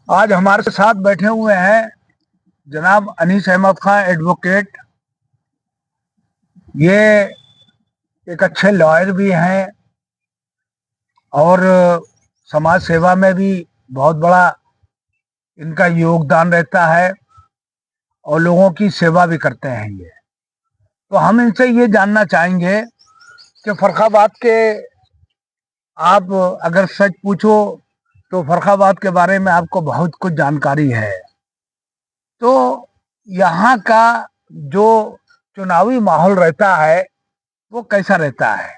आज हमारे साथ बैठे हुए हैं जनाब अनीस अहमद खां एडवोकेट। ये एक अच्छे लॉयर भी हैं और समाज सेवा में भी बहुत बड़ा इनका योगदान रहता है और लोगों की सेवा भी करते हैं ये। तो हम इनसे ये जानना चाहेंगे कि फर्रुखाबाद के, आप अगर सच पूछो तो फर्रुखाबाद के बारे में आपको बहुत कुछ जानकारी है। तो यहाँ का जो चुनावी माहौल रहता है वो कैसा रहता है?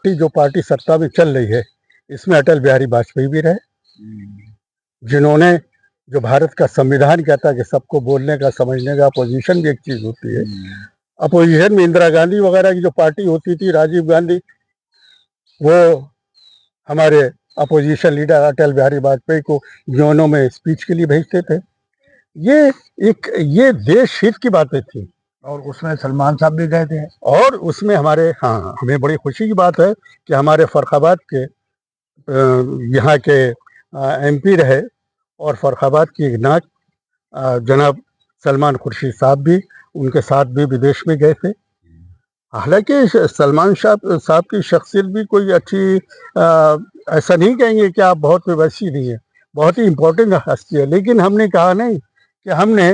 जो पार्टी सत्ता में चल रही है इसमें अटल बिहारी वाजपेयी भी रहे, जिन्होंने जो भारत का संविधान कहता है कि सबको बोलने का समझने का, अपोजिशन भी एक चीज होती है। अपोजिशन में इंदिरा गांधी वगैरह की जो पार्टी होती थी, राजीव गांधी, वो हमारे अपोजिशन लीडर अटल बिहारी वाजपेयी को योनो में स्पीच के लिए भेजते थे। ये देश हित की बातें थी और उसमें सलमान साहब भी गए थे। और उसमें हमें बड़ी खुशी की बात है कि हमारे फर्रुखाबाद के यहाँ के एमपी रहे और फर्रुखाबाद की एक नाक जनाब सलमान खुर्शीद साहब भी उनके साथ भी विदेश में गए थे। हालांकि सलमान साहब की शख्सियत भी कोई अच्छी, ऐसा नहीं कहेंगे कि आप बहुत वैसी नहीं है, बहुत ही इम्पोर्टेंट हस्ती है, लेकिन हमने कहा नहीं कि हमने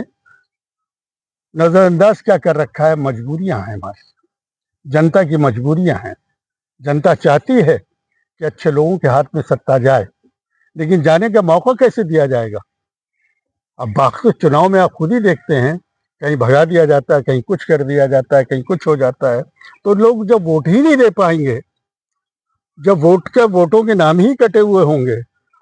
नज़रअंदाज क्या कर रखा है। मजबूरियां हैं, हमारी जनता की मजबूरियां हैं। जनता चाहती है कि अच्छे लोगों के हाथ में सत्ता जाए, लेकिन जाने का मौका कैसे दिया जाएगा? अब बाकी चुनाव में आप खुद ही देखते हैं, कहीं भगा दिया जाता है, कहीं कुछ कर दिया जाता है, कहीं कुछ हो जाता है। तो लोग जब वोट ही नहीं दे पाएंगे, जब वोटों के नाम ही कटे हुए होंगे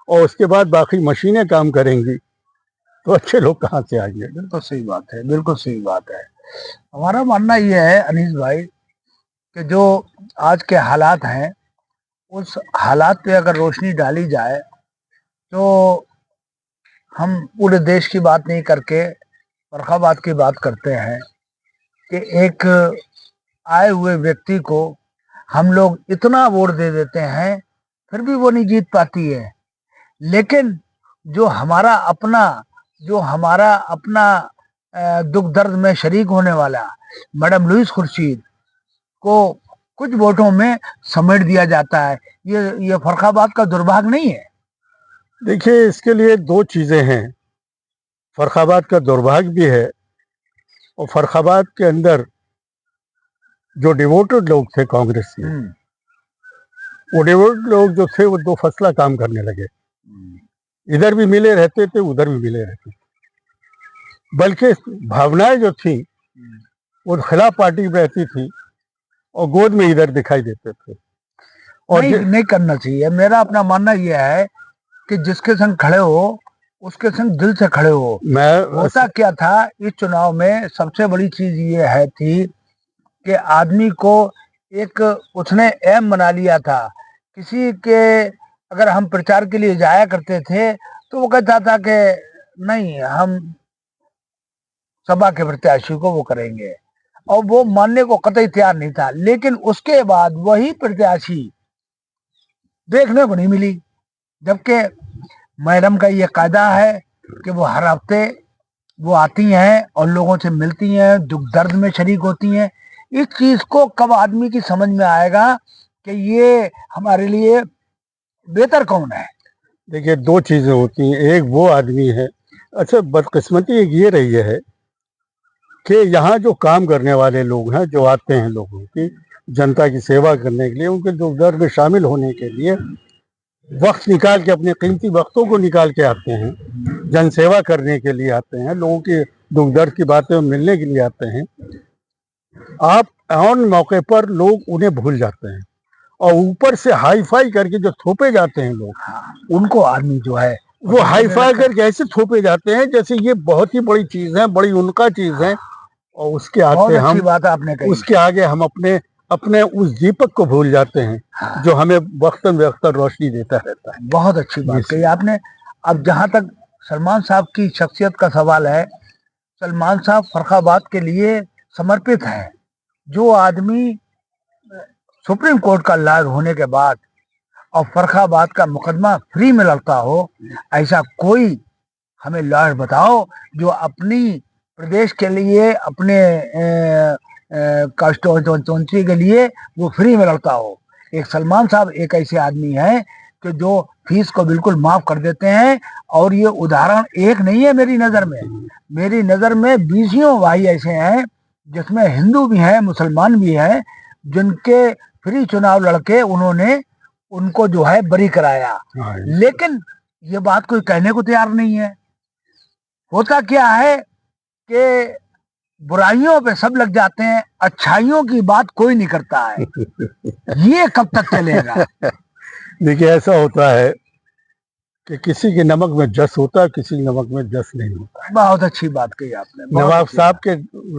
और उसके बाद बाकी मशीनें काम करेंगी, तो अच्छे लोग कहाँ से आएंगे? बिल्कुल सही बात है, बिल्कुल सही बात है। हमारा मानना यह है अनीस भाई कि जो आज के हालात हैं उस हालात पे अगर रोशनी डाली जाए तो हम पूरे देश की बात नहीं करके फर्रुखाबाद की बात करते हैं कि एक आए हुए व्यक्ति को हम लोग इतना वोट दे देते हैं फिर भी वो नहीं जीत पाती है। लेकिन जो हमारा अपना दुख दर्द में शरीक होने वाला मैडम लुईस खुर्शीद को कुछ वोटों में समेट दिया जाता है। ये फर्रुखाबाद का दुर्भाग्य नहीं है? देखिए, इसके लिए दो चीजें हैं। फर्रुखाबाद का दुर्भाग्य भी है और फर्रुखाबाद के अंदर जो डिवोटेड लोग थे कांग्रेस में, वो डिवोटेड लोग जो थे वो दो फसला काम करने लगे। इधर भी मिले रहते थे, उधर भी मिले रहते थे, बल्कि भावनाएं जो थी वो खिलाफ पार्टी में रहती थी और गोद में इधर दिखाई देते थे। और नहीं करना चाहिए। मेरा अपना मानना यह है कि जिसके संग खड़े हो उसके संग दिल से खड़े हो। होता क्या था इस चुनाव में, सबसे बड़ी चीज ये है थी कि आदमी को एक उसने एम बना लिया था। किसी के अगर हम प्रचार के लिए जाया करते थे तो वो कहता था कि नहीं, हम सभा के प्रत्याशी को वो करेंगे, और वो मानने को कतई तैयार नहीं था। लेकिन उसके बाद वही प्रत्याशी देखने को नहीं मिली, जबकि मैडम का ये कायदा है कि वो हर हफ्ते वो आती हैं और लोगों से मिलती हैं, दुख दर्द में शरीक होती हैं। इस चीज को कब आदमी की समझ में आएगा कि ये हमारे लिए बेहतर कौन है? देखिए, दो चीजें होती हैं। एक वो आदमी है, अच्छा बदकिस्मती एक ये रही है कि यहाँ जो काम करने वाले लोग हैं, जो आते हैं लोगों की जनता की सेवा करने के लिए, उनके दुख दर्द में शामिल होने के लिए वक्त निकाल के, अपने कीमती वक्तों को निकाल के आते हैं, जन सेवा करने के लिए आते हैं, लोगों की दुख दर्द की बातें मिलने के लिए आते हैं। आप ऑन मौके पर लोग उन्हें भूल जाते हैं और ऊपर से हाई फाई करके जो थोपे जाते हैं लोग, उनको आदमी जो है वो हाई फाई करके ऐसे थोपे जाते हैं जैसे ये बहुत ही बड़ी चीज है, बड़ी उनका चीज है, और उसके आगे हम बात आपने कही। उसके आगे हम अपने अपने उस दीपक को भूल जाते हैं जो हमें वक्तन वक्तन रोशनी देता रहता है। बहुत अच्छी बात कही आपने। अब जहां तक सलमान साहब की शख्सियत का सवाल है, सलमान साहब फर्रुखाबाद के लिए समर्पित हैं। जो आदमी सुप्रीम कोर्ट का लॉयर होने के बाद और फर्रुखाबाद का मुकदमा फ्री में लड़ता हो, ऐसा कोई हमें लॉयर बताओ जो अपनी प्रदेश के लिए, अपने कॉन्स्टिट्यूंसी के लिए वो फ्री में लड़ता हो। एक सलमान साहब एक ऐसे आदमी हैं कि जो फीस को बिल्कुल माफ कर देते हैं। और ये उदाहरण एक नहीं है मेरी नज़र में, मेरी नज़र में बीसियों भाई ऐसे हैं जिसमें हिंदू भी हैं, मुसलमान भी हैं, जिनके फ्री चुनाव लड़के उन्होंने उनको जो है बरी कराया। लेकिन ये बात कोई कहने को तैयार नहीं है। होता क्या है कि बुराइयों पे सब लग जाते हैं, अच्छाइयों की बात कोई नहीं करता है। ये कब तक चलेगा? देखिए, ऐसा होता है कि किसी के नमक में जस होता है, किसी के नमक में जस नहीं होता। बहुत अच्छी बात कही आपने। नवाब साहब के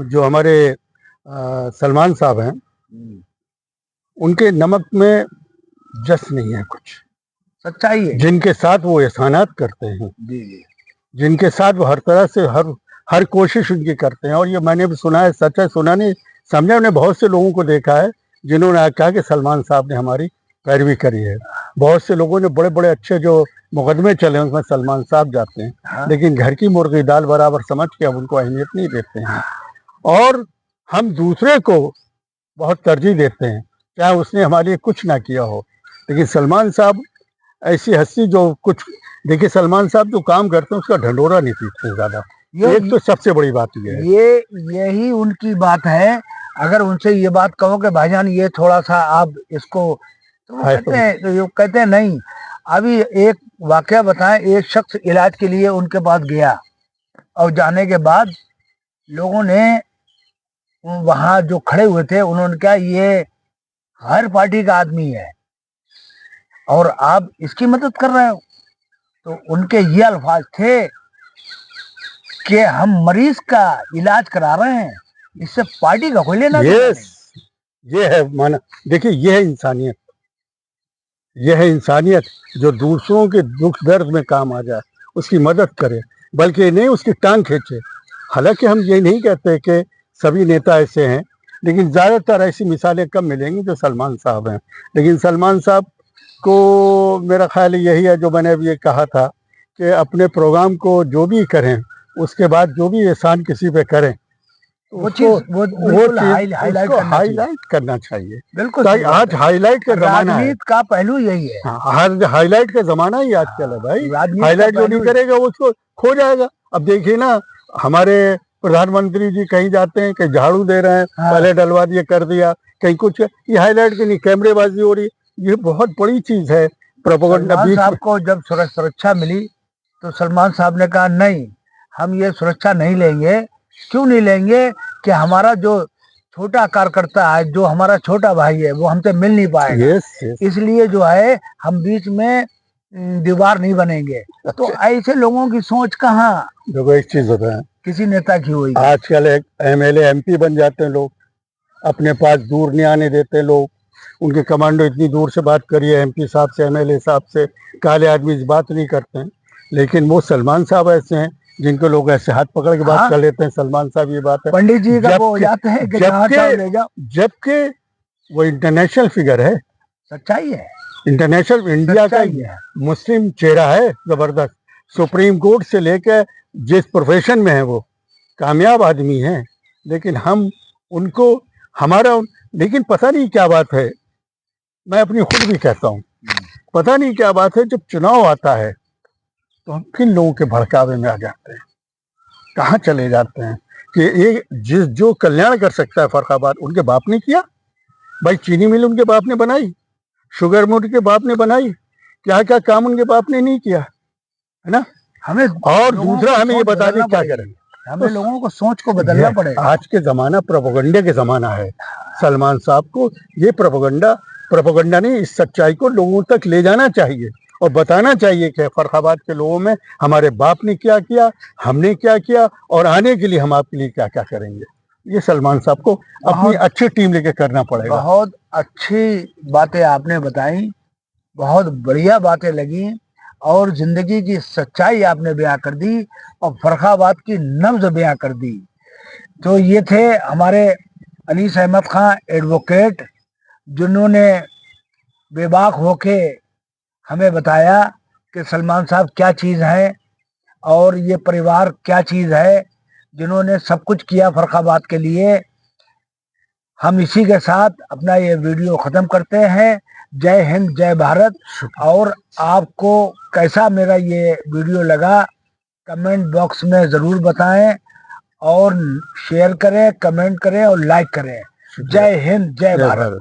जो हमारे सलमान साहब हैं, उनके नमक में जस नहीं है, कुछ सच्चाई है। जिनके साथ वो एहसानात करते हैं, जी जी, जिनके साथ वो हर तरह से हर कोशिश उनकी करते हैं। और ये मैंने भी सुना है, सच है, सुना नहीं समझा। मैंने बहुत से लोगों को देखा है जिन्होंने कहा कि सलमान साहब ने हमारी पैरवी करी है। बहुत से लोगों ने बड़े बड़े अच्छे जो मुकदमे चले उसमें सलमान साहब जाते हैं। हाँ। लेकिन घर की मुर्गी दाल बराबर समझ के अब उनको अहमियत नहीं देते हैं। और हम दूसरे को बहुत तरजीह देते हैं, चाहे उसने हमारे लिए कुछ ना किया हो। लेकिन सलमान साहब ऐसी हस्ती जो कुछ, देखिए सलमान साहब जो काम करते हैं उसका ढंढोरा नहीं पीटते ज़्यादा। एक तो सबसे बड़ी बात यही उनकी बात है। अगर उनसे ये बात कहो कि भाईजान ये थोड़ा सा आप इसको, तो वो कहते हैं नहीं। अभी एक वाकया बताएं, एक शख्स इलाज के लिए उनके पास गया और जाने के बाद लोगों ने वहां जो खड़े हुए थे उन्होंने कहा ये हर पार्टी का आदमी है और आप इसकी मदद कर रहे हो। तो उनके ये अल्फाज थे कि हम मरीज का इलाज करा रहे हैं, इससे पार्टी का कोई लेना देना नहीं। ये है माना। देखिए, ये है इंसानियत, ये है इंसानियत जो दूसरों के दुख दर्द में काम आ जाए, उसकी मदद करे, बल्कि नहीं उसकी टांग खींचे। हालांकि हम ये नहीं कहते कि सभी नेता ऐसे हैं, लेकिन ज़्यादातर ऐसी मिसालें कम मिलेंगी जो सलमान साहब हैं। लेकिन सलमान साहब को मेरा ख्याल यही है जो मैंने अभी ये कहा था कि अपने प्रोग्राम को जो भी करें, उसके बाद जो भी एहसान किसी पे करें, वो चीज हाईलाइट करना चाहिए। बिल्कुल। आज हाईलाइट का जमाना है, का पहलू यही है। आज हाईलाइट का जमाना ही आजकल है भाई। हाईलाइट जो नहीं करेगा वो उसको खो जाएगा। अब देखिए ना, हमारे प्रधानमंत्री जी कहीं जाते हैं, कहीं झाड़ू दे रहे हैं, पहले डलवा दिए, कर दिया, कहीं कुछ। ये हाईलाइट की नहीं, कैमरेबाजी हो रही। ये बहुत बड़ी चीज है। प्रोपेगेंडा साहब को जब सुरक्षा मिली तो सलमान साहब ने कहा नहीं, हम ये सुरक्षा नहीं लेंगे। क्यों नहीं लेंगे? कि हमारा जो छोटा कार्यकर्ता है, जो हमारा छोटा भाई है, वो हमसे मिल नहीं पाएगा। इसलिए जो है हम बीच में दीवार नहीं बनेंगे। तो ऐसे लोगों की सोच कहाँ, देखो एक चीज होता है, किसी नेता की हुई। आजकल एक एमएलए एमपी बन जाते हैं लोग, अपने पास दूर नहीं आने देते लोग। उनके कमांडो इतनी दूर से बात करिए एमपी साहब से, एमएलए साहब से, काले आदमी इस बात नहीं करते हैं। लेकिन वो सलमान साहब ऐसे हैं जिनको लोग ऐसे हाथ पकड़ के बात कर लेते हैं। सलमान साहब ये बात है, पंडित जी का वो जाते हैं कि जबकि वो इंटरनेशनल फिगर है। सच्चाई है, इंटरनेशनल इंडिया का मुस्लिम चेहरा है जबरदस्त। सुप्रीम कोर्ट से लेकर जिस प्रोफेशन में है वो कामयाब आदमी है। लेकिन हम उनको लेकिन पता नहीं क्या बात है, मैं अपनी खुद भी कहता हूँ, पता नहीं क्या बात है, जब चुनाव आता है तो हम किन लोगों के भड़कावे में आ जाते हैं, कहाँ चले जाते हैं। कि जो कल्याण कर सकता है फर्रुखाबाद, उनके बाप ने किया भाई। चीनी मिल उनके बाप ने बनाई, शुगर मिल उनके बाप ने बनाई, क्या क्या काम उनके बाप ने नहीं किया, है ना। हमें और दूसरा हमें ये बता दें क्या करें, हमें लोगों को सोच को बदलना पड़ेगा। आज के जमाना प्रोपेगेंडा के जमाना है। सलमान साहब को ये प्रोपेगेंडा नहीं, इस सच्चाई को लोगों तक ले जाना चाहिए और बताना चाहिए कि फर्रुखाबाद के लोगों में हमारे बाप ने क्या किया, हमने क्या किया, और आने के लिए हम आपके लिए क्या क्या करेंगे। ये सलमान साहब को अपनी अच्छी टीम लेके करना पड़ेगा। बहुत अच्छी बातें आपने बताई, बहुत बढ़िया बातें लगी और जिंदगी की सच्चाई आपने बयां कर दी और फर्रुखाबाद की नब्ज बयां कर दी। तो ये थे हमारे अनीस अहमद खां एडवोकेट, जिन्होंने बेबाक होके हमें बताया कि सलमान साहब क्या चीज़ है और ये परिवार क्या चीज़ है, जिन्होंने सब कुछ किया फर्रुखाबाद के लिए। हम इसी के साथ अपना ये वीडियो ख़त्म करते हैं। जय हिंद, जय भारत। और आपको कैसा मेरा ये वीडियो लगा कमेंट बॉक्स में ज़रूर बताएं, और शेयर करें, कमेंट करें और लाइक करें। जय हिंद, जय भारत।